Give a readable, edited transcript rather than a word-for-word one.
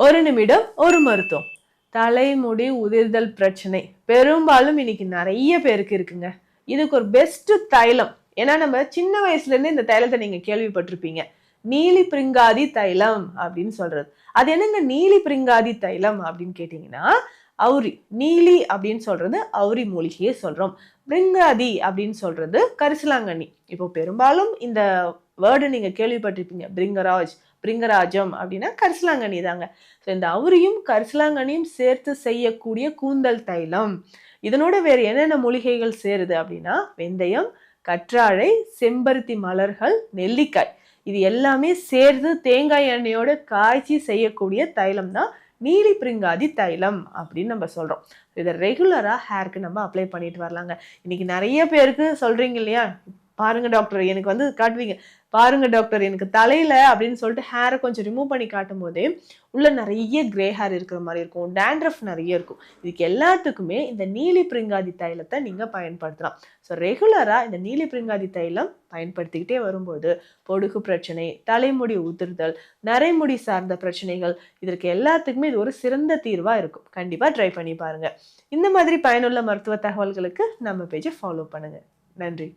ஒரு நிமிடம் ஒரு மருத்துவம். தலைமுடி உதிர்தல் பிரச்சனை பெரும்பாலும் இன்னைக்கு நிறைய பேருக்கு இருக்குங்க. இதுக்கு ஒரு பெஸ்ட் தைலம். ஏன்னா நம்ம சின்ன வயசுல இருந்து இந்த தைலத்தை நீங்க கேள்விப்பட்டிருப்பீங்க. நீலி பிரிங்காதி தைலம் அப்படின்னு சொல்றது. அது என்னங்க நீலி பிரிங்காதி தைலம் அப்படின்னு கேட்டீங்கன்னா, அவுரி. நீலி அப்படின்னு சொல்றது அவுரி மூலிகையை சொல்றோம். பிரிங்காதி அப்படின்னு சொல்றது கரிசலாங்கண்ணி. இப்போ பெரும்பாலும் இந்த வேர்டு நீங்க கேள்விப்பட்டிருப்பீங்க. பிரிங்கராஜ், பிரிங்கராஜம் அப்படின்னா கரிசலாங்கண்ணி தாங்க. இந்த அவுரியும் கரிசலாங்கண்ணியும் சேர்த்து செய்யக்கூடிய கூந்தல் தைலம். இதனோட வேறு என்னென்ன மூலிகைகள் சேருது அப்படின்னா, வெந்தயம், கற்றாழை, செம்பருத்தி மலர்கள், நெல்லிக்காய். இது எல்லாமே சேர்ந்து தேங்காய் எண்ணெயோட காய்ச்சி செய்யக்கூடிய தைலம் தான் நீலி பிரிங்காதி தைலம் அப்படின்னு நம்ம சொல்றோம். இதை ரெகுலரா ஹேருக்கு நம்ம அப்ளை பண்ணிட்டு வரலாங்க. இன்னைக்கு நிறைய பேருக்கு சொல்றீங்க இல்லையா, பாருங்க டாக்டர் எனக்கு வந்து காட்டுவீங்க, பாருங்க டாக்டர் எனக்கு தலையில அப்படின்னு சொல்லிட்டு ஹேரை கொஞ்சம் ரிமூவ் பண்ணி காட்டும் போதே உள்ள நிறைய கிரே ஹேர் இருக்கிற மாதிரி இருக்கும், டேண்ட்ரஃப் நிறைய இருக்கும். இதுக்கு எல்லாத்துக்குமே இந்த நீலி பிரிங்காதி தைலத்தை நீங்க பயன்படுத்தலாம். ஸோ ரெகுலரா இந்த நீலி பிரிங்காதி தைலம் பயன்படுத்திக்கிட்டே வரும்போது பொடுகு பிரச்சனை, தலைமுடி உதிர்தல், நரைமுடி சார்ந்த பிரச்சனைகள், இதற்கு எல்லாத்துக்குமே இது ஒரு சிறந்த தீர்வா இருக்கும். கண்டிப்பா ட்ரை பண்ணி பாருங்க. இந்த மாதிரி பயனுள்ள மருத்துவ தகவல்களுக்கு நம்ம பேஜை ஃபாலோ பண்ணுங்க. நன்றி.